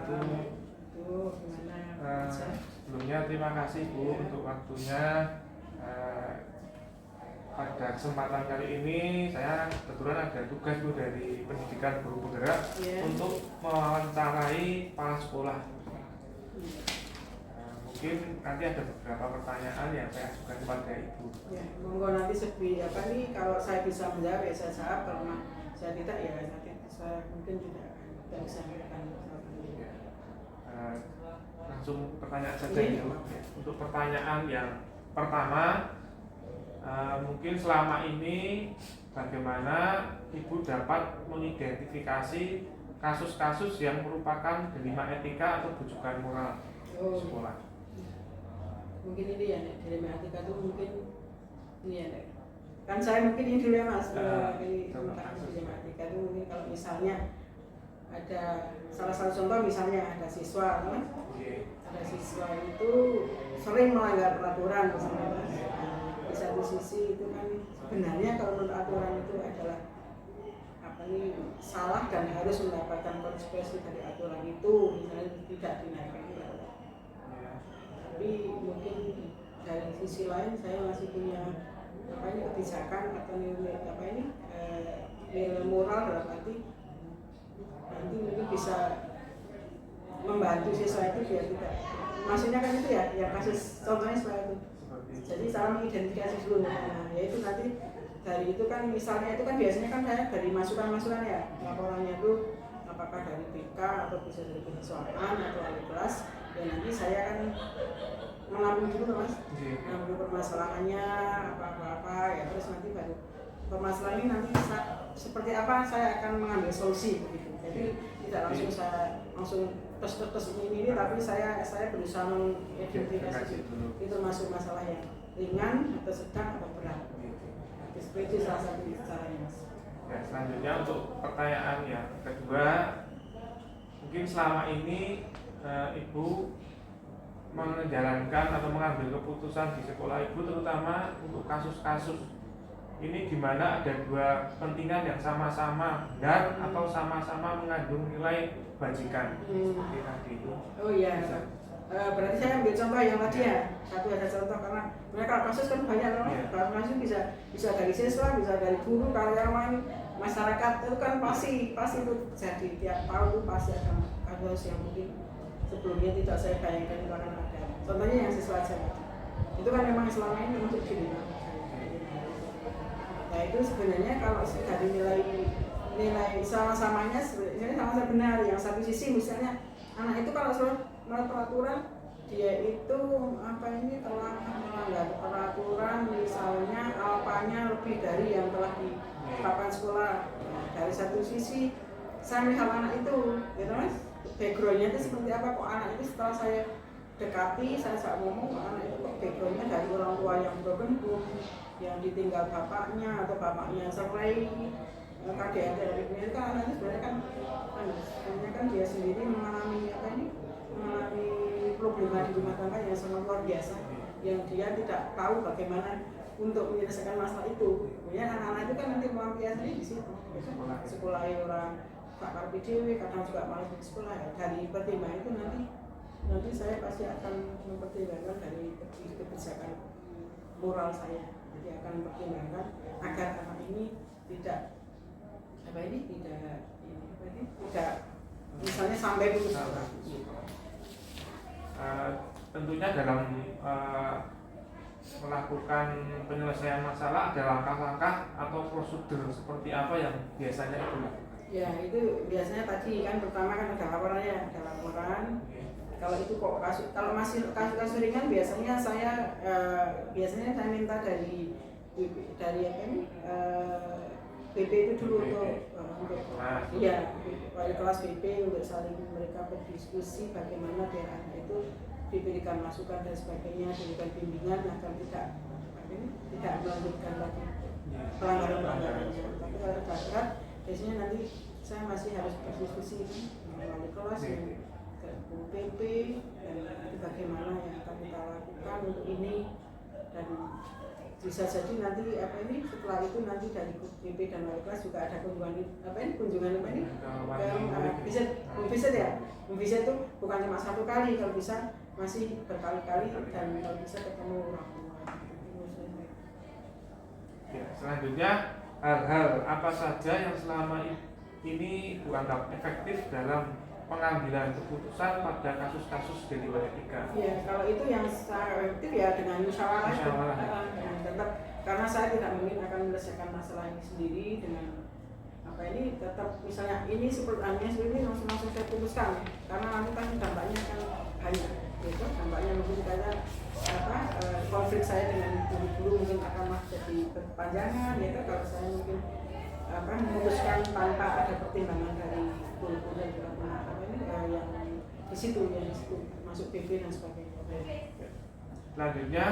wabarakatuh. Gimana? Sebelumnya terima kasih Bu untuk waktunya. Pada kesempatan kali ini saya kebetulan ada tugas Bu dari Pendidikan Guru Penggerak untuk mewawancarai kepala sekolah. Mungkin nanti ada beberapa pertanyaan yang saya ajukan kepada Ibu. Ya, monggo nanti kalau saya bisa menjawab ya saya jawab, kalau saya tidak ya nanti saya mungkin tidak bisa memberikan langsung pertanyaan saja ya. Untuk pertanyaan yang pertama, mungkin selama ini bagaimana Ibu dapat mengidentifikasi kasus-kasus yang merupakan delima etika atau bujukan moral sekolah? Mungkin ini ya, delima etika itu mungkin ini ya, kan saya mungkin ini dulu ya Mas, ini tentang delima etika itu mungkin kalau misalnya ada salah satu contoh misalnya ada siswa, ada siswa itu sering melanggar peraturan misalnya Mas. Di satu sisi itu kan sebenarnya kalau menurut aturan itu adalah salah dan harus mendapatkan konsekuensi dari aturan itu, misalnya tidak dinaikkan iuran. Tapi mungkin dari sisi lain saya masih punya kebijakan atau nilai moral dalam arti nanti mungkin bisa membantu siswa itu biar tidak, maksudnya kan itu ya kasus contohnya seperti itu. Jadi cara mengidentifikasi dulu, yaitu nanti dari itu kan misalnya itu kan biasanya kan saya dari masukan-masukan ya, laporannya itu apakah dari BK atau bisa dari penyesuaian atau wali kelas, ya nanti saya kan mengambil dulu Mas, mengambil permasalahannya apa ya, terus nanti baru permasalahan ini nanti seperti apa saya akan mengambil solusi begitu. Jadi tidak langsung saya tes ini tapi saya berusaha mengidentifikasi itu masuk masalah yang ringan atau sedang atau berat. Seperti itu salah satu caranya Mas. Ya, selanjutnya untuk pertanyaan yang kedua, mungkin selama ini Ibu menjalankan atau mengambil keputusan di sekolah Ibu terutama untuk kasus-kasus ini di mana ada dua kepentingan yang sama-sama benar atau sama-sama mengandung nilai bajikan seperti tadi itu. Oh iya. Berarti saya ambil contoh yang tadi ya. Satu ada contoh karena mereka kasus kan banyak loh. Kalau kasus bisa dari siswa, bisa dari guru, karyawan, masyarakat itu kan pasti itu jadi tiap tahun itu pasti ada kasus yang mungkin sebelumnya tidak saya bayangkan itu akan ada. Contohnya yang siswa aja. Itu kan memang selama ini untuk diri. Nah itu sebenarnya kalau dari nilai sama-samanya sebenarnya sama-sama benar. Yang satu sisi misalnya anak itu kalau menurut peraturan dia itu telah melanggar peraturan, misalnya alfanya lebih dari yang telah ditetapkan sekolah. Nah, dari satu sisi saya melihat anak itu, gitu Mas, backgroundnya itu seperti apa kok anak itu setelah saya dekati, saya ngomong anak itu kok backgroundnya dari orang tua yang broken home, yang ditinggal bapaknya atau bapaknya cerai, KDRT dari ini kan anak itu sebenarnya kan dia sendiri mengalami problema di rumah tangga yang sangat luar biasa, yang dia tidak tahu bagaimana untuk menyelesaikan masalah itu. Kemudian anak-anak itu kan nanti melampiaskan di situ, sekolah orang tak PDW, kadang juga malah di sekolah ya. Dari pertimbangan itu nanti saya pasti akan mempertimbangkan dari kebijakan moral saya. Jadi akan mempertimbangkan agar anak ini tidak misalnya sampai putus sekolah. Tentunya dalam melakukan penyelesaian masalah ada langkah-langkah atau prosedur seperti apa yang biasanya Ibu lakukan? Ya itu biasanya tadi kan pertama kan ada laporan. Kalau itu kok kalau masih kasus ringan biasanya saya minta dari BP itu dulu untuk wali kelas BP untuk saling mereka berdiskusi bagaimana biar anak itu diberikan masukan dan sebagainya, diberikan bimbingan agar tidak melanjutkan lagi pelanggaran. Tapi kalau berat biasanya nanti saya masih harus berdiskusi dengan wali kelas ke BP dan itu bagaimana yang akan kita lakukan untuk ini, dan bisa jadi nanti setelah itu nanti dari BP dan wali kelas juga ada kunjungan visit ya. Visit itu bukan cuma satu kali, kalau bisa masih berkali-kali dan kalau bisa ketemu orang tua. Ya, selanjutnya hal-hal apa saja yang selama ini Ibu anggap efektif dalam pengambilan keputusan pada kasus-kasus delik etika? Ya, kalau itu yang secara efektif ya dengan musyawarah. Tetap karena saya tidak mungkin akan menyelesaikan masalah ini sendiri dengan tetap misalnya ini seperti ini langsung saya putuskan karena nanti kan dampaknya akan banyak gitu. Dampaknya mungkin kayak konflik saya dengan guru-guru mungkin akan jadi berkepanjangan gitu kalau saya mungkin memutuskan tanpa ada pertimbangan dari guru-guru dan juga yang di situ masuk PP dan sebagainya. Selanjutnya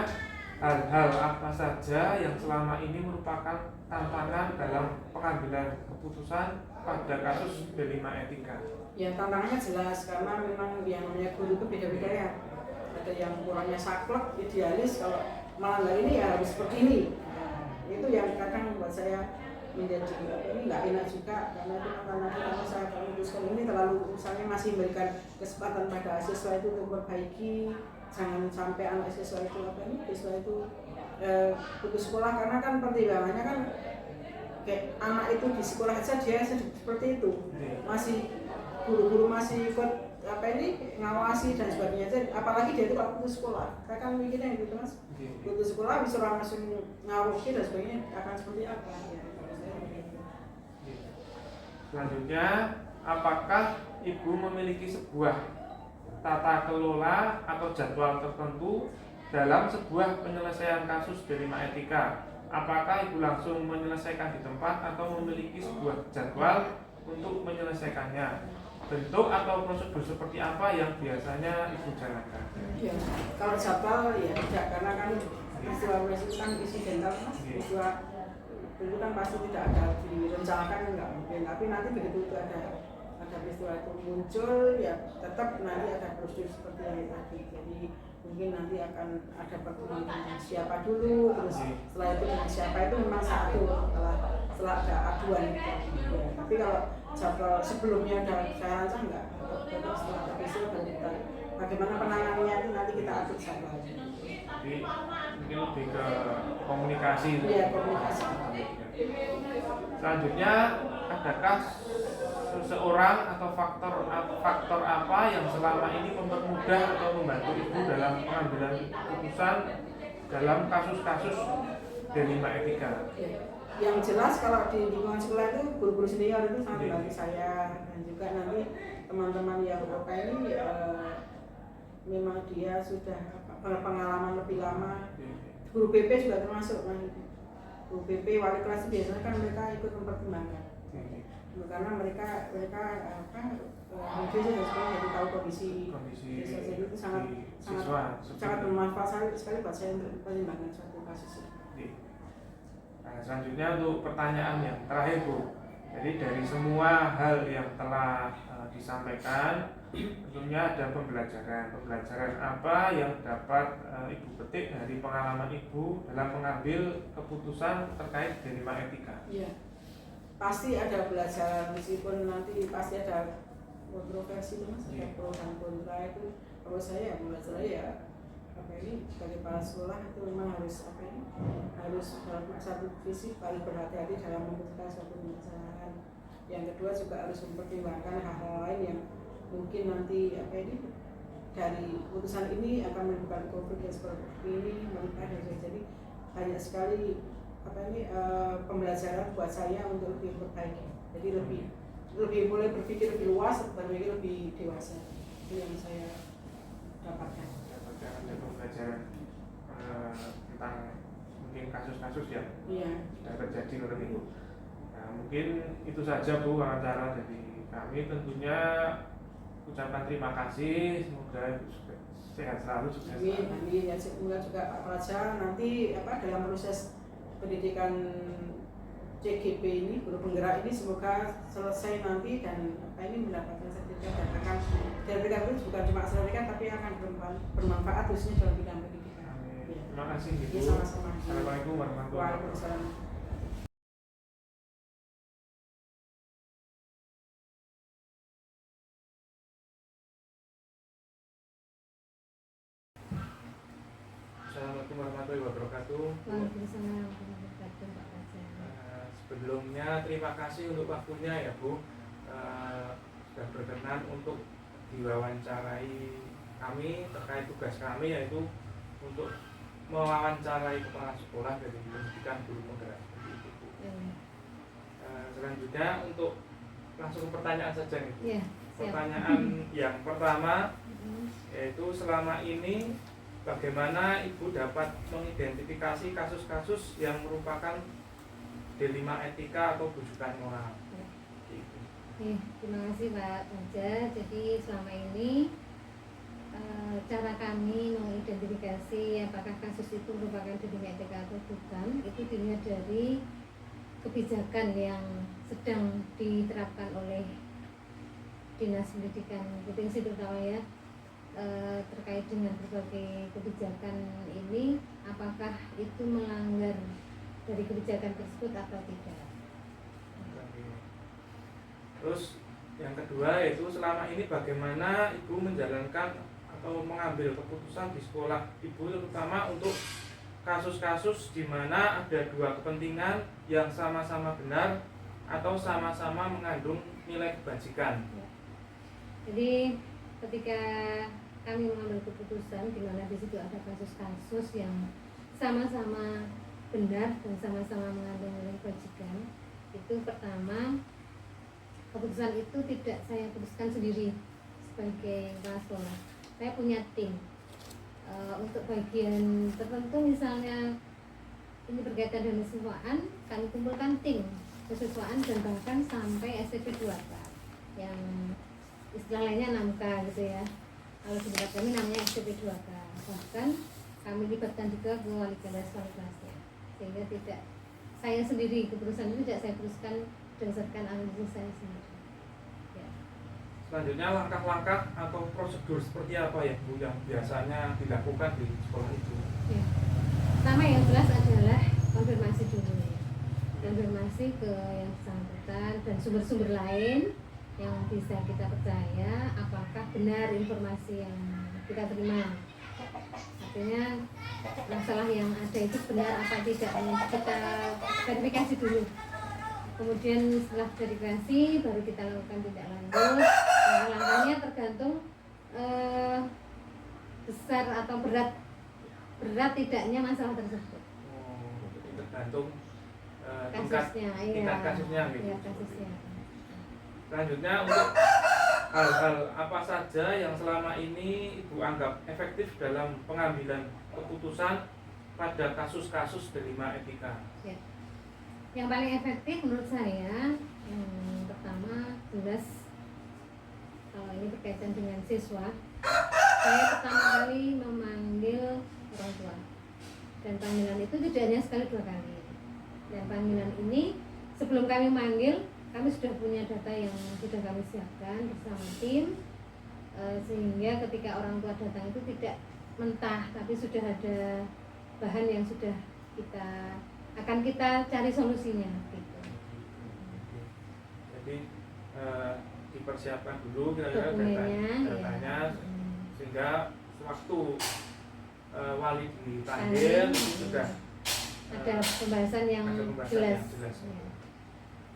hal-hal apa saja yang selama ini merupakan tantangan dalam pengambilan keputusan pada kasus D5 etika? Ya, tantangannya jelas karena memang yang namanya guru itu beda-beda ya. Ada yang kurangnya saklek, idealis, kalau melanggar ini ya harus seperti ini. Itu yang kadang membuat saya menjadi ini nggak enak juga karena itu karena saya memutuskan ini terlalu misalnya masih memberikan kesempatan pada siswa itu untuk memperbaiki, jangan sampai anak siswa itu putus sekolah karena kan pertimbangannya kan kayak anak itu di sekolah saja dia seperti itu masih guru-guru masih ikut ngawasi dan sebagainya, apalagi dia itu kalau putus sekolah, saya kan mikirnya gitu mas, putus sekolah bisa orang langsung ngawasi dan sebagainya akan seperti apa ya. Selanjutnya, apakah Ibu memiliki sebuah tata kelola atau jadwal tertentu dalam sebuah penyelesaian kasus D5 etika? Apakah Ibu langsung menyelesaikan di tempat atau memiliki sebuah jadwal untuk menyelesaikannya? Bentuk atau prosedur seperti apa yang biasanya Ibu jalankan? Ya, kalau jadwal ya tidak, karena kan peristiwa itu kan insidental mas, peristiwa itu kan pasti tidak ada direncanakan, nggak mungkin. Tapi nanti begitu itu ada peristiwa itu muncul, ya tetap nanti ada prosedur seperti yang tadi. Jadi mungkin nanti akan ada pertemuan dengan siapa dulu, terus setelah itu dengan siapa itu memang satu setelah ada aduan gitu. Ya, tapi kalau jadwal sebelumnya saya rancang nggak, tetap setelah ada peristiwa dan kita bagaimana penanganannya itu nanti kita atur jadwalnya. Jadi mungkin lebih ke komunikasi. Iya, komunikasi. Selanjutnya, adakah seseorang atau faktor apa yang selama ini mempermudah atau membantu Ibu dalam pengambilan keputusan dalam kasus-kasus D5 etika? Ya. Yang jelas kalau di lingkungan sekolah itu guru-guru senior itu sangat membantu saya, dan juga nanti teman-teman yang memang dia sudah pengalaman lebih lama. Guru BP juga termasuk, guru BP wali kelas biasanya kan mereka ikut mempertimbangkan, karena mereka mungkin jadi tahu kondisi siswa, jadi itu sangat bermanfaat sekali buat saya untuk mempertimbangkan suatu kasus. Nah, selanjutnya untuk pertanyaan yang terakhir Bu, jadi dari semua hal yang telah disampaikan, tentunya ada pembelajaran apa yang dapat Ibu petik dari pengalaman Ibu dalam mengambil keputusan terkait D5 etika? Iya, pasti ada pelajaran, meskipun nanti pasti ada kontroversi mas, ada pro dan kontra. Itu kalau saya belajar ya sebagai kepala sekolah itu memang harus dalam satu visi paling berhati-hati dalam memutuskan suatu permasalahan. Yang kedua juga harus mempertimbangkan hal-hal lain yang mungkin nanti dari putusan ini akan menimbulkan konflik yang seperti ini, menikah dan sebagainya. Jadi banyak sekali pembelajaran buat saya untuk lebih memperbaiki. Jadi lebih mulai berpikir lebih luas, berpikir lebih dewasa. Itu yang saya dapatkan. Ada pembelajaran tentang mungkin kasus-kasus yang sudah terjadi oleh Ibu. Nah, mungkin itu saja Bu wawancara dari kami. Tentunya ucapan terima kasih, semoga sehat selalu, sukses selalu. Amin. Ya, semoga juga Pak Praja nanti dalam proses pendidikan CGP ini, guru penggerak ini, semoga selesai nanti dan mendapatkan sertifikat dan akan sertifikat itu bukan cuma sertifikat tapi akan bermanfaat khususnya dalam bidang pendidikan. Amin. Ya. Terima kasih Ya, Ibu. sama-sama. Assalamualaikum warahmatullahi wabarakatuh. Waalaikumsalam. Assalamualaikum warahmatullahi wabarakatuh. Waalaikumsalam warahmatullahi wabarakatuh, Pak Fajar. Sebelumnya terima kasih untuk waktunya ya Bu, sudah berkenan untuk diwawancarai kami terkait tugas kami, yaitu untuk mewawancarai kepala sekolah dari pendidikan guru penggerak seperti itu Bu. Selanjutnya untuk langsung ke pertanyaan saja nih Bu. Ya, siap. Pertanyaan yang pertama yaitu selama ini bagaimana Ibu dapat mengidentifikasi kasus-kasus yang merupakan D5 etika atau bujukan moral? Gitu. Terima kasih Pak Fajar. Jadi selama ini cara kami mengidentifikasi apakah kasus itu merupakan D5 etika atau bukan, itu dilihat dari kebijakan yang sedang diterapkan oleh Dinas Pendidikan Provinsi terutama ya, terkait dengan berbagai kebijakan ini, apakah itu melanggar dari kebijakan tersebut atau tidak. Terus yang kedua yaitu selama ini bagaimana Ibu menjalankan atau mengambil keputusan di sekolah Ibu, terutama untuk kasus-kasus di mana ada dua kepentingan yang sama-sama benar atau sama-sama mengandung nilai kebajikan. Ya. Jadi ketika kami mengambil keputusan di mana di situ ada kasus-kasus yang sama-sama benar dan sama-sama mengandung nilai kebajikan, itu pertama, keputusan itu tidak saya putuskan sendiri sebagai kepala sekolah. Saya punya tim untuk bagian tertentu, misalnya ini berkaitan dengan kesesuaian, kami kumpulkan tim kesesuaian dan bahkan sampai SCP 2K yang istilah lainnya 6K gitu ya. Kalau di tempat kami namanya SCP 2K. Bahkan kami libatkan juga ke wali kelasnya, sehingga tidak saya sendiri, keputusan itu tidak saya putuskan berdasarkan analisis saya sendiri. Ya. Selanjutnya langkah-langkah atau prosedur seperti apa ya Bu yang biasanya dilakukan di sekolah itu? Ya. Pertama yang jelas adalah konfirmasi dulu ya. Konfirmasi ke yang bersangkutan dan sumber-sumber lain yang bisa kita percaya apakah benar informasi yang kita terima. Artinya masalah yang ada itu benar apa tidak, kita verifikasi dulu. Kemudian setelah verifikasi baru kita lakukan tindak lanjut. Langkahnya tergantung besar atau berat tidaknya masalah tersebut. Jadi tergantung Kasusnya, tingkat kasusnya gitu. Iya, kasusnya. Selanjutnya untuk hal-hal apa saja yang selama ini Ibu anggap efektif dalam pengambilan keputusan pada kasus-kasus D5 etika? Ya. Yang paling efektif menurut saya, yang pertama jelas kalau ini berkaitan dengan siswa, saya pertama kali memanggil orang tua, dan panggilan itu tidak hanya sekali, 2 kali. Dan panggilan ini sebelum kami manggil, kami sudah punya data yang sudah kami siapkan bersama tim, sehingga ketika orang tua datang itu tidak mentah, tapi sudah ada bahan yang sudah akan kita cari solusinya gitu. Jadi dipersiapkan dulu kira-kira Dokumennya, datanya ya. Sehingga waktu wali dipanggil sudah Ada pembahasan yang ada pembahasan jelas. yang jelas. Ya.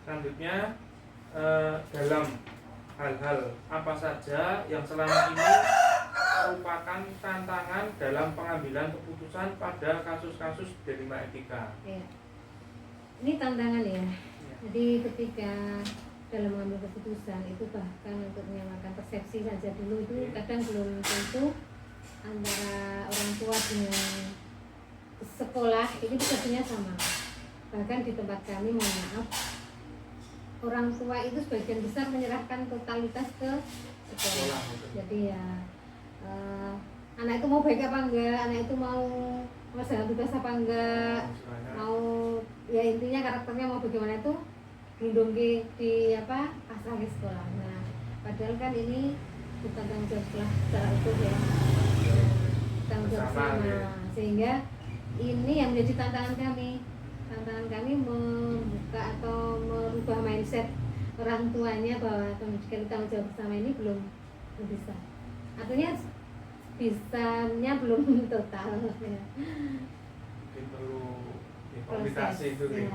Selanjutnya dalam hal-hal apa saja yang selama ini merupakan tantangan dalam pengambilan keputusan pada kasus-kasus D5 etika. Ya. Ini tantangan ya. Ya. Jadi ketika dalam mengambil keputusan itu bahkan untuk menyamakan persepsi saja dulu itu kadang belum tentu antara orang tua dengan sekolah ini persepsinya sama. Bahkan di tempat kami, mohon maaf, orang tua itu sebagian besar menyerahkan totalitas ke sekolah. Jadi ya anak itu mau baik apa enggak, anak itu mau melaksanakan tugas apa enggak, mau ya intinya karakternya mau bagaimana itu gelundung di pasrah ke sekolah. Nah, padahal kan ini bukan tanggung jawab sekolah secara utuh ya, tanggung jawab bersama, sehingga ini yang menjadi tantangan kami. Tantangan kami membuka atau merubah mindset orang tuanya bahwa pendidikan tanggung jawab bersama ini belum bisa. Artinya bisanya belum total ya. Mungkin perlu komunikasi itu Ya.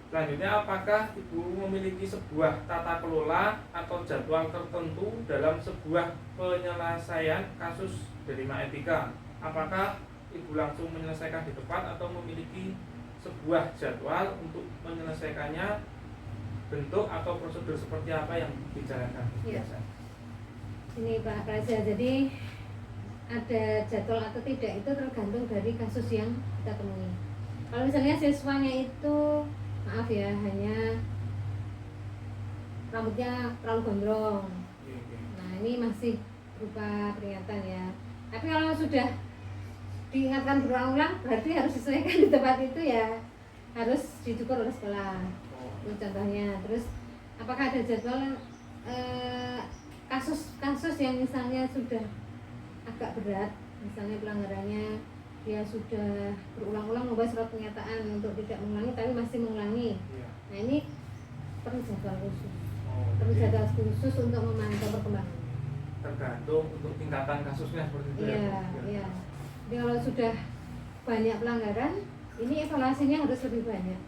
Selanjutnya, apakah Ibu memiliki sebuah tata kelola atau jadwal tertentu dalam sebuah penyelesaian kasus delima etika? Apakah Ibu langsung menyelesaikan di tempat atau memiliki sebuah jadwal untuk menyelesaikannya? Bentuk atau prosedur seperti apa yang dijalankan? Ya. Ini Pak Praja, jadi ada jadwal atau tidak itu tergantung dari kasus yang kita temui. Kalau misalnya siswanya itu maaf ya, hanya rambutnya terlalu gondrong, nah ini masih berupa peringatan ya. Tapi kalau sudah diingatkan berulang-ulang, berarti harus disesuaikan di tempat itu ya, harus dicukur oleh sekolah. Itu contohnya. Terus apakah ada jadwal kasus-kasus yang misalnya sudah agak berat, misalnya pelanggarannya dia sudah berulang-ulang membuat surat pernyataan untuk tidak mengulangi tapi masih mengulangi. Nah ini perlu jadwal khusus. Perlu jadwal khusus untuk memantau perkembangan. Tergantung untuk tingkatan kasusnya seperti itu. Iya. Jadi kalau sudah banyak pelanggaran, ini evaluasinya harus lebih banyak.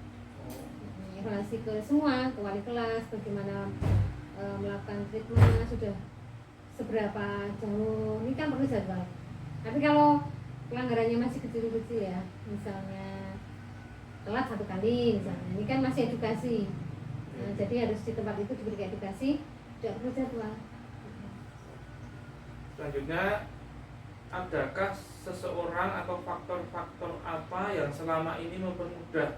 Evaluasi ke semua, ke wali kelas, bagaimana melakukan treatment, sudah seberapa jauh, ini kan perlu jadwal. Tapi kalau pelanggarannya masih kecil-kecil ya, misalnya telat 1 kali misalnya, ini kan masih edukasi. Nah, jadi harus di tempat itu diberikan edukasi, tidak perlu jadwal. Selanjutnya, adakah seseorang atau faktor-faktor apa yang selama ini mempermudah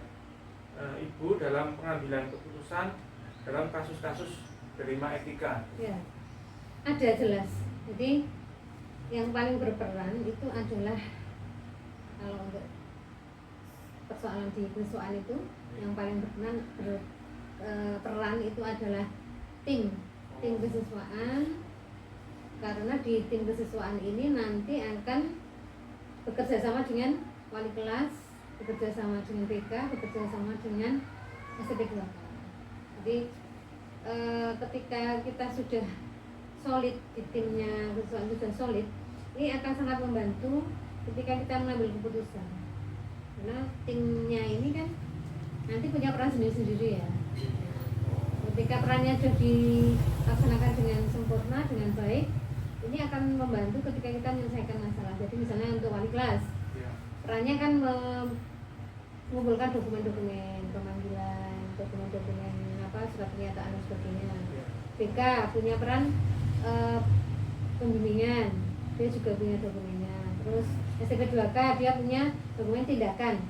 Ibu dalam pengambilan keputusan dalam kasus-kasus delima etika? Ya, ada jelas. Jadi yang paling berperan itu adalah, kalau untuk persoalan di kesuaan itu yang paling berperan itu adalah tim kesesuaian, karena di tim kesesuaian ini nanti akan bekerja sama dengan wali kelas, bekerja sama dengan BK, bekerja sama dengan SMP 2. Jadi ketika kita sudah solid di timnya, kesesuaian sudah solid, ini akan sangat membantu ketika kita mengambil keputusan. Karena timnya ini kan nanti punya peran sendiri-sendiri ya. Ketika perannya sudah dilaksanakan dengan sempurna, dengan baik, ini akan membantu ketika kita menyelesaikan masalah. Jadi misalnya untuk wali kelas, perannya kan mengumpulkan dokumen-dokumen pemanggilan, dokumen-dokumen surat pernyataan dan sebagainya. BK punya peran pembimbingan, dia juga punya dokumennya. Terus SMP 2K dia punya dokumen tindakan.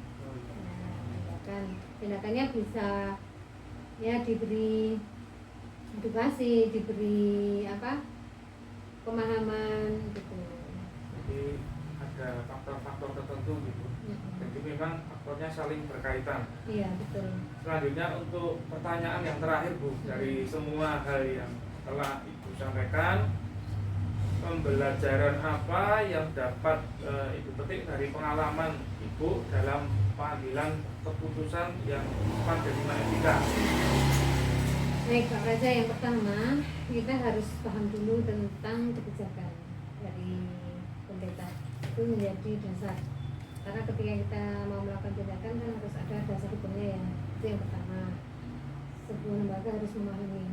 Nah, tindakannya bisa ya diberi edukasi, diberi pemahaman gitu. Jadi ada faktor-faktor tertentu gitu. Jadi memang faktornya saling berkaitan. Iya, betul. Selanjutnya untuk pertanyaan yang terakhir Bu, dari semua hal yang telah Ibu sampaikan, pembelajaran apa yang dapat Ibu petik dari pengalaman Ibu dalam pengambilan keputusan yang tepat delima etika? Baik Pak Raja, yang pertama kita harus paham dulu tentang kebijakan dari pemerintah, itu menjadi dasar. Karena ketika kita mau melakukan tindakan kan harus ada dasar hukumnya ya. Itu yang pertama. Sebuah lembaga harus memahami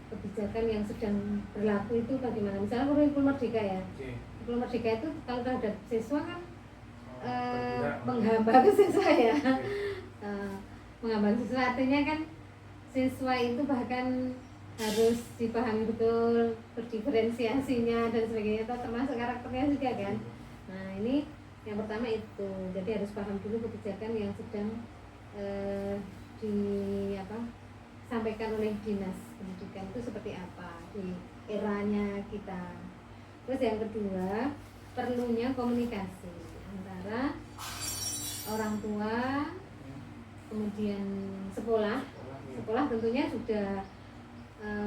kebijakan yang sedang berlaku itu bagaimana. Misalnya kurikulum merdeka ya. Kurikulum merdeka itu kalau terhadap siswa kan menghambat siswa ya. Menghambat siswa artinya kan siswa itu bahkan harus dipahami betul berdiferensiasinya dan sebagainya, termasuk karakternya juga kan. Nah ini yang pertama itu, jadi harus paham dulu kebijakan yang sedang disampaikan oleh dinas pendidikan itu seperti apa di eranya kita. Terus yang kedua, perlunya komunikasi antara orang tua, kemudian sekolah tentunya sudah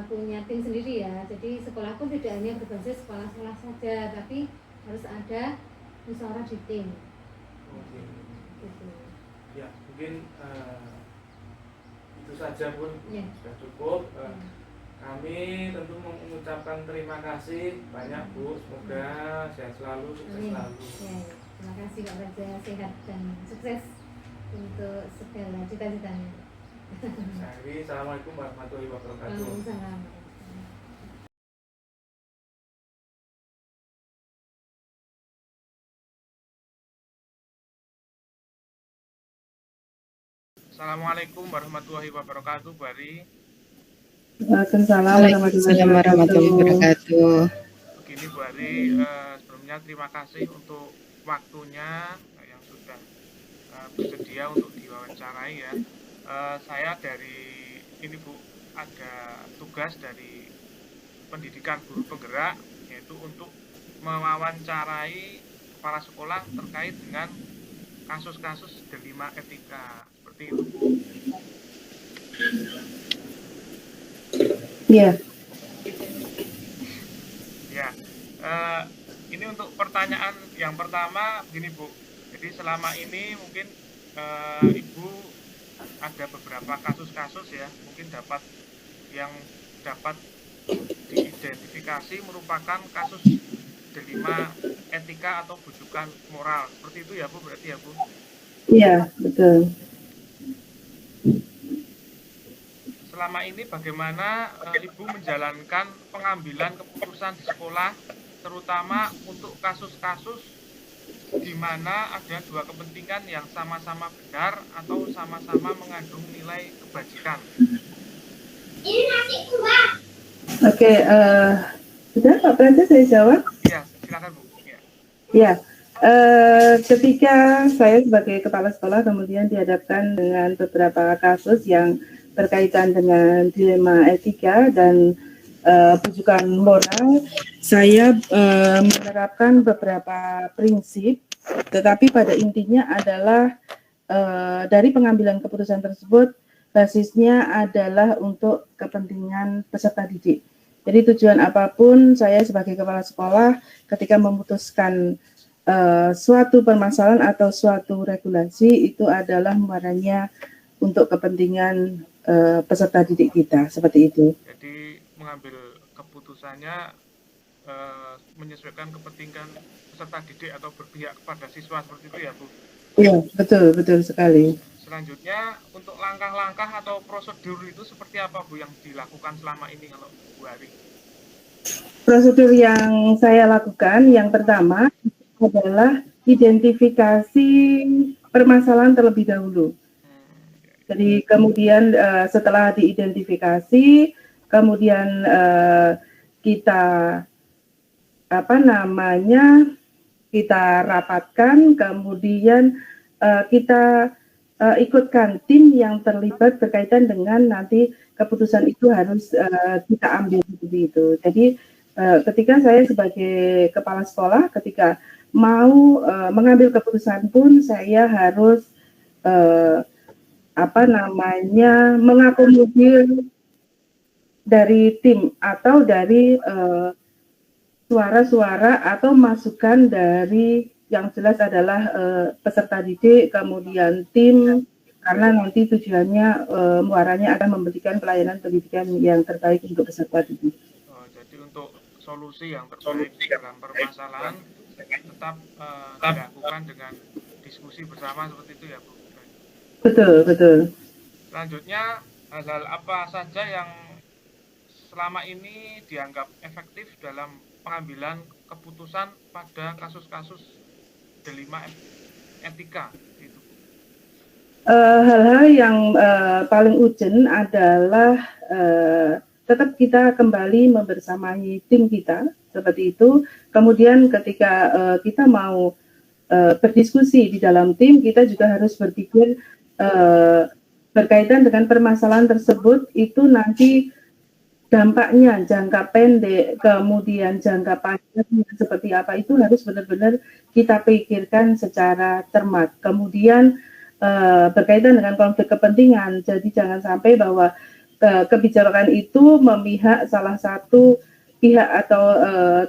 punya tim sendiri ya. Jadi sekolah pun tidak hanya berbasis sekolah-sekolah saja, tapi harus ada musyawarah di tim. Oke. Gitu. Ya, mungkin itu saja pun Ya. sudah cukup. Kami tentu mengucapkan terima kasih banyak Bu, semoga sehat selalu, sukses Amin. selalu. Ya, terima kasih Pak Raja, sehat dan sukses untuk segala cita-citanya. Saya akhiri, Assalamualaikum warahmatullahi wabarakatuh. Waalaikumsalam. Assalamualaikum warahmatullahi wabarakatuh, Bu Ari. Waalaikumsalam warahmatullahi wabarakatuh. Begini Bu Ari, sebelumnya terima kasih untuk waktunya yang sudah bersedia untuk diwawancarai ya. Saya dari ini Bu, ada tugas dari pendidikan guru penggerak, yaitu untuk mewawancarai kepala sekolah terkait dengan kasus-kasus delima etika seperti itu Bu. Iya. Ya, ini untuk pertanyaan yang pertama begini Bu. Jadi selama ini mungkin Ibu ada beberapa kasus-kasus ya, mungkin yang dapat diidentifikasi merupakan kasus delima etika atau bujukan moral. Seperti itu ya Bu, berarti ya Bu? Iya, betul. Selama ini bagaimana Ibu menjalankan pengambilan keputusan di sekolah, terutama untuk kasus-kasus di mana ada dua kepentingan yang sama-sama benar atau sama-sama mengandung nilai kebajikan? Oke, sudah Pak Praja saya jawab? Ya, silakan Bu. Ya, ketika saya sebagai kepala sekolah kemudian dihadapkan dengan beberapa kasus yang berkaitan dengan dilema etika dan bujukan moral, saya menerapkan beberapa prinsip, tetapi pada intinya adalah dari pengambilan keputusan tersebut basisnya adalah untuk kepentingan peserta didik. Jadi tujuan apapun saya sebagai kepala sekolah ketika memutuskan suatu permasalahan atau suatu regulasi itu adalah muaranya untuk kepentingan peserta didik kita, seperti itu. Jadi mengambil keputusannya menyesuaikan kepentingan peserta didik atau berpihak kepada siswa seperti itu ya Bu? Iya, betul sekali. Selanjutnya untuk langkah-langkah atau prosedur itu seperti apa Bu yang dilakukan selama ini kalau Bu Ari? Prosedur yang saya lakukan yang pertama adalah identifikasi permasalahan terlebih dahulu. Jadi kemudian setelah diidentifikasi, kemudian kita kita rapatkan, kemudian kita ikutkan tim yang terlibat berkaitan dengan nanti keputusan itu harus kita ambil seperti itu. Jadi ketika saya sebagai kepala sekolah, ketika mau mengambil keputusan pun saya harus mengakomodir dari tim atau dari suara-suara atau masukan dari yang jelas adalah peserta didik, kemudian tim, karena nanti tujuannya muaranya akan memberikan pelayanan pendidikan yang terbaik untuk peserta didik. Jadi untuk solusi yang terbaik dalam permasalahan tetap dilakukan dengan diskusi bersama seperti itu ya Bu? Betul. Selanjutnya hal-hal apa saja yang selama ini dianggap efektif dalam pengambilan keputusan pada kasus-kasus delima etika itu? Hal-hal yang paling urgent adalah tetap kita kembali membersamai tim kita seperti itu. Kemudian ketika kita mau berdiskusi di dalam tim, kita juga harus berpikir berkaitan dengan permasalahan tersebut itu nanti dampaknya jangka pendek, kemudian jangka panjang seperti apa, itu harus benar-benar kita pikirkan secara cermat. Kemudian berkaitan dengan konflik kepentingan, jadi jangan sampai bahwa kebijakan itu memihak salah satu pihak atau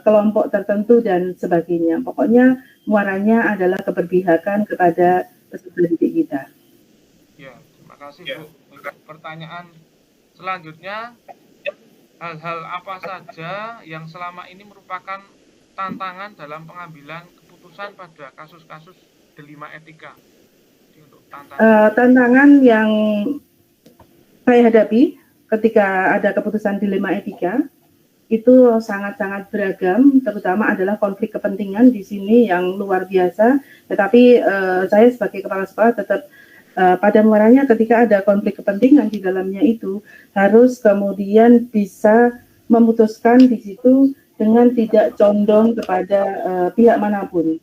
kelompok tertentu dan sebagainya. Pokoknya muaranya adalah keberpihakan kepada peserta didik kita. Ya, terima kasih Bu. Untuk pertanyaan selanjutnya, hal-hal apa saja yang selama ini merupakan tantangan dalam pengambilan keputusan pada kasus-kasus dilema etika? Jadi untuk tantangan yang saya hadapi ketika ada keputusan dilema etika itu sangat-sangat beragam, terutama adalah konflik kepentingan di sini yang luar biasa. Tetapi saya sebagai kepala sekolah tetap pada muaranya ketika ada konflik kepentingan di dalamnya itu harus kemudian bisa memutuskan di situ dengan tidak condong kepada pihak manapun.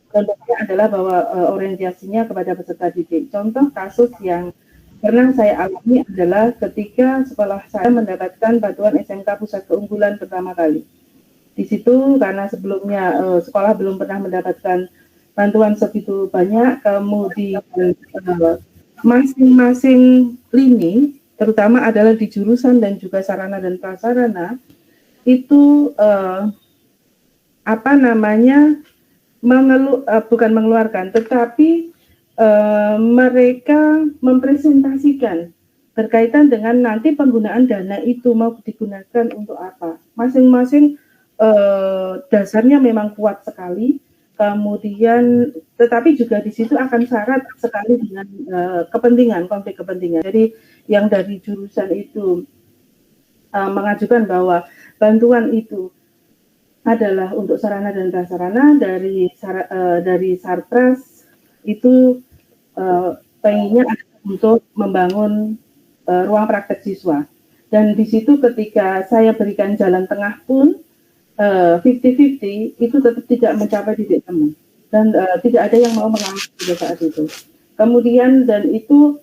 Contohnya adalah bahwa orientasinya kepada peserta didik. Contoh kasus yang pernah saya alami adalah ketika sekolah saya mendapatkan bantuan SMK Pusat Keunggulan pertama kali. Di situ karena sebelumnya sekolah belum pernah mendapatkan bantuan segitu banyak, kemudian masing-masing lini, terutama adalah di jurusan dan juga sarana dan prasarana, itu bukan mengeluarkan, tetapi mereka mempresentasikan berkaitan dengan nanti penggunaan dana itu mau digunakan untuk apa. Masing-masing dasarnya memang kuat sekali, kemudian tetapi juga di situ akan syarat sekali dengan kepentingan, konflik kepentingan. Jadi yang dari jurusan itu mengajukan bahwa bantuan itu adalah untuk sarana dan prasarana, dari Sarpras itu pengennya untuk membangun ruang praktek siswa. Dan di situ ketika saya berikan jalan tengah pun 50-50 itu tetap tidak mencapai titik temu. Dan tidak ada yang mau mengalah pada saat itu. Kemudian dan itu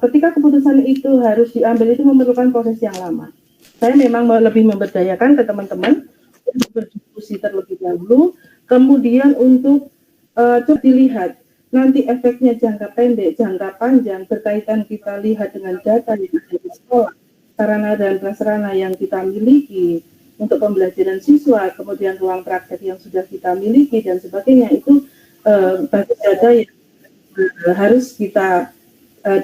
ketika keputusan itu harus diambil itu memerlukan proses yang lama. Saya memang lebih memberdayakan ke teman-teman untuk berdiskusi terlebih dahulu, kemudian untuk coba dilihat nanti efeknya jangka pendek, jangka panjang berkaitan kita lihat dengan data yang ada di sekolah, sarana dan prasarana yang kita miliki untuk pembelajaran siswa, kemudian ruang praktek yang sudah kita miliki dan sebagainya, itu basis data yang harus kita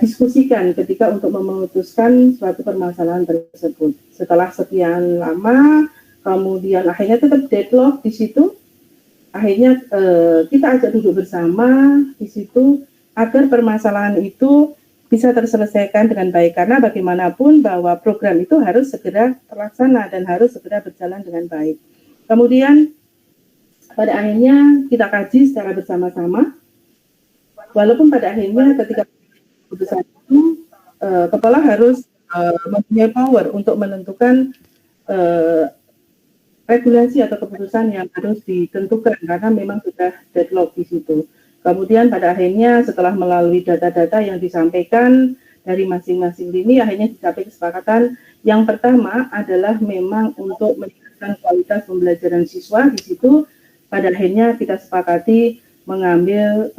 diskusikan ketika untuk memutuskan suatu permasalahan tersebut. Setelah sekian lama, kemudian akhirnya tetap deadlock di situ. Akhirnya kita ajak duduk bersama di situ agar permasalahan itu bisa terselesaikan dengan baik, karena bagaimanapun bahwa program itu harus segera terlaksana dan harus segera berjalan dengan baik. Kemudian pada akhirnya kita kaji secara bersama-sama, walaupun pada akhirnya ketika keputusan itu kepala harus mempunyai power untuk menentukan regulasi atau keputusan yang harus ditentukan karena memang sudah deadlock di situ. Kemudian pada akhirnya setelah melalui data-data yang disampaikan dari masing-masing lini, akhirnya dicapai kesepakatan yang pertama adalah memang untuk meningkatkan kualitas pembelajaran siswa. Di situ pada akhirnya kita sepakati mengambil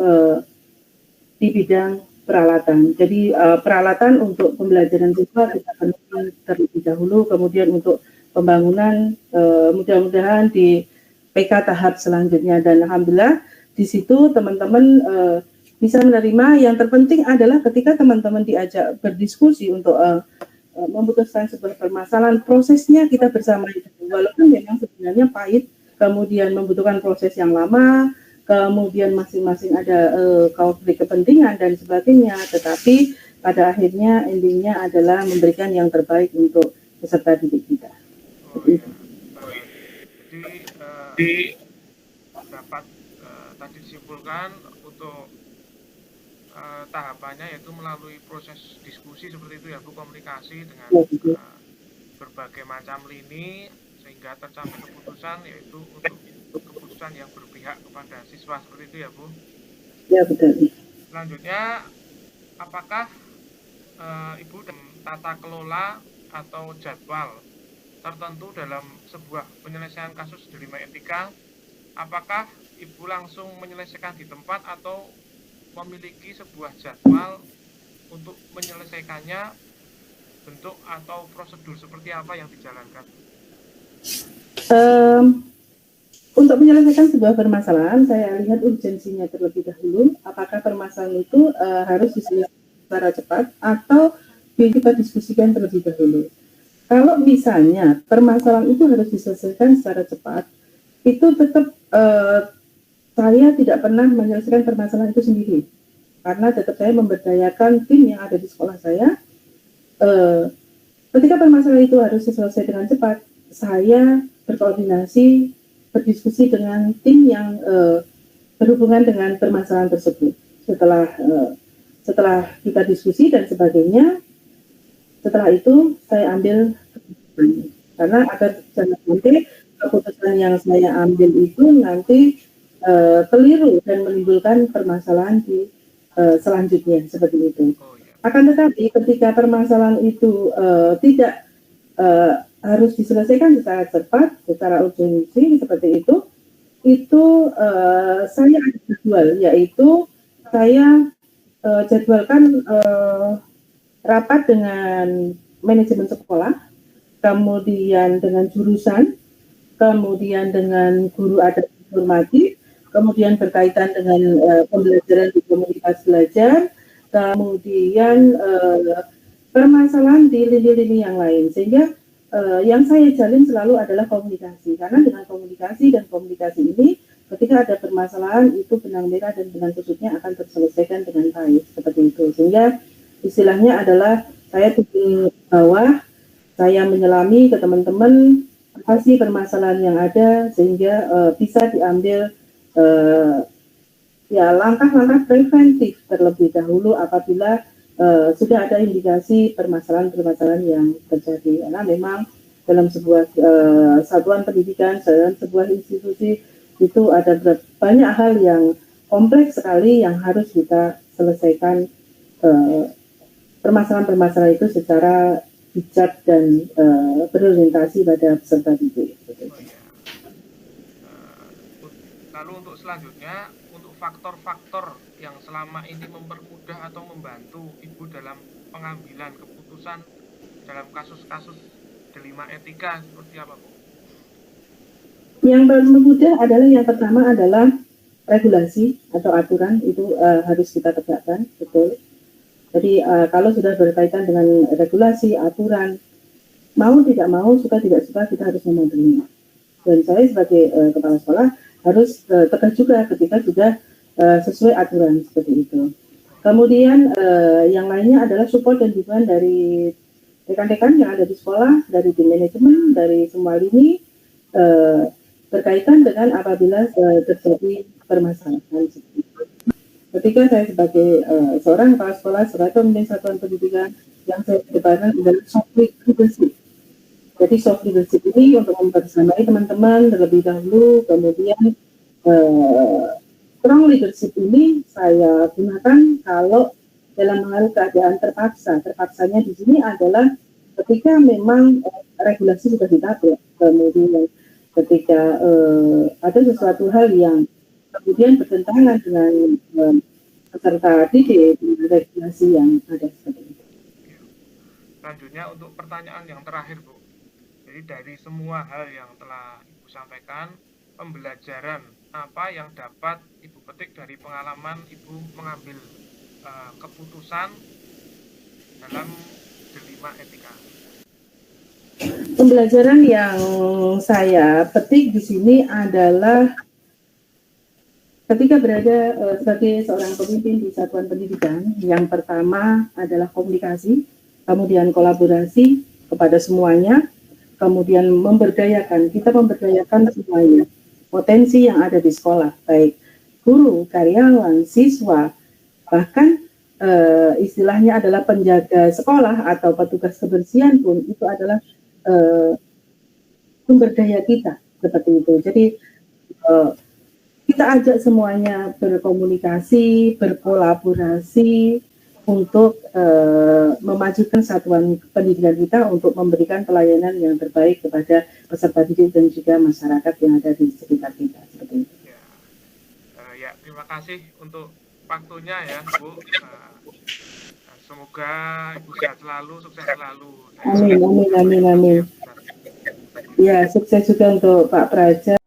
di bidang peralatan. Jadi peralatan untuk pembelajaran siswa kita penuhi terlebih dahulu, kemudian untuk pembangunan mudah-mudahan di PK tahap selanjutnya, dan alhamdulillah di situ teman-teman bisa menerima. Yang terpenting adalah ketika teman-teman diajak berdiskusi untuk memutuskan sebuah permasalahan, prosesnya kita bersama itu, walaupun memang sebenarnya pahit, kemudian membutuhkan proses yang lama, kemudian masing-masing ada konflik kepentingan dan sebagainya, tetapi pada akhirnya endingnya adalah memberikan yang terbaik untuk peserta didik kita. Jadi dapat tadi disimpulkan untuk tahapannya yaitu melalui proses diskusi seperti itu ya Bu, komunikasi dengan berbagai macam lini sehingga tercapai keputusan, yaitu untuk keputusan yang berpihak kepada siswa seperti itu ya Bu. Ya betul. Selanjutnya, apakah Ibu dan tata kelola atau jadwal tertentu dalam sebuah penyelesaian kasus dilema etika, apakah Ibu langsung menyelesaikan di tempat atau memiliki sebuah jadwal untuk menyelesaikannya, bentuk atau prosedur seperti apa yang dijalankan? Untuk menyelesaikan sebuah permasalahan, saya lihat urgensinya terlebih dahulu. Apakah permasalahan itu harus diselesaikan secara cepat atau kita diskusikan terlebih dahulu. Kalau misalnya permasalahan itu harus diselesaikan secara cepat, itu tetap saya tidak pernah menyelesaikan permasalahan itu sendiri. Karena tetap saya memberdayakan tim yang ada di sekolah saya. Ketika permasalahan itu harus diselesaikan dengan cepat, saya berkoordinasi, berdiskusi dengan tim yang berhubungan dengan permasalahan tersebut. Setelah kita diskusi dan sebagainya, setelah itu saya ambil keputusan. Karena agar jangan nanti keputusan yang saya ambil itu nanti keliru dan menimbulkan permasalahan di selanjutnya seperti itu. Akan tetapi ketika permasalahan itu tidak harus diselesaikan secara cepat, secara urgensi seperti itu saya ada jadwal, yaitu saya jadwalkan rapat dengan manajemen sekolah, kemudian dengan jurusan, kemudian dengan guru adat informatif, kemudian berkaitan dengan pembelajaran di komunitas belajar, kemudian permasalahan di lini-lini yang lain, sehingga yang saya jalin selalu adalah komunikasi, karena dengan komunikasi ini ketika ada permasalahan itu benang merah dan benang kusutnya akan terselesaikan dengan baik seperti itu. Sehingga istilahnya adalah saya turun bawah, saya menyelami ke teman-teman apa sih permasalahan yang ada sehingga bisa diambil ya langkah-langkah preventif terlebih dahulu apabila sudah ada indikasi permasalahan-permasalahan yang terjadi. Karena memang dalam sebuah satuan pendidikan, dalam sebuah institusi itu ada banyak hal yang kompleks sekali yang harus kita selesaikan permasalahan-permasalahan itu secara bijak dan berorientasi pada peserta didik. Lalu untuk selanjutnya, untuk faktor-faktor yang selama ini mempermudah atau membantu Ibu dalam pengambilan keputusan dalam kasus-kasus dilema etika seperti apa, Bu? Yang mempermudah adalah yang pertama adalah regulasi atau aturan itu harus kita tegakkan, betul. Jadi kalau sudah berkaitan dengan regulasi, aturan, mau tidak mau, suka tidak suka kita harus mematuhinya. Dan saya sebagai kepala sekolah harus tegas juga ketika sudah sesuai aturan seperti itu. Kemudian yang lainnya adalah support dan dukungan dari rekan-rekan yang ada di sekolah, dari tim manajemen, dari semua lini berkaitan dengan apabila terjadi permasalahan seperti itu. Ketika saya sebagai seorang kepala sekolah, sebagai pemimpin satuan pendidikan, yang saya kedepankan adalah soft leadership. Jadi soft leadership ini untuk membersamai teman-teman terlebih dahulu, kemudian strong leadership ini saya gunakan kalau dalam hal keadaan terpaksa. Terpaksanya di sini adalah ketika memang regulasi sudah ditabrak, kemudian ketika ada sesuatu hal yang kemudian bertentangan dengan peserta didik dengan regulasi yang ada seperti itu. Selanjutnya untuk pertanyaan yang terakhir, Bu. Jadi dari semua hal yang telah Ibu sampaikan, pembelajaran apa yang dapat Ibu petik dari pengalaman Ibu mengambil keputusan dalam dilema etika? Pembelajaran yang saya petik di sini adalah ketika berada sebagai seorang pemimpin di satuan pendidikan, yang pertama adalah komunikasi, kemudian kolaborasi kepada semuanya, kemudian kita memberdayakan semuanya, potensi yang ada di sekolah, baik guru, karyawan, siswa, bahkan istilahnya adalah penjaga sekolah atau petugas kebersihan pun itu adalah sumber daya kita seperti itu. Jadi kita ajak semuanya berkomunikasi, berkolaborasi untuk memajukan satuan pendidikan kita untuk memberikan pelayanan yang terbaik kepada peserta didik dan juga masyarakat yang ada di sekitar kita seperti itu. Ya, terima kasih untuk waktunya ya, Bu. Semoga Ibu sehat selalu, sukses selalu. Amin. Ya, sukses juga untuk Pak Praja.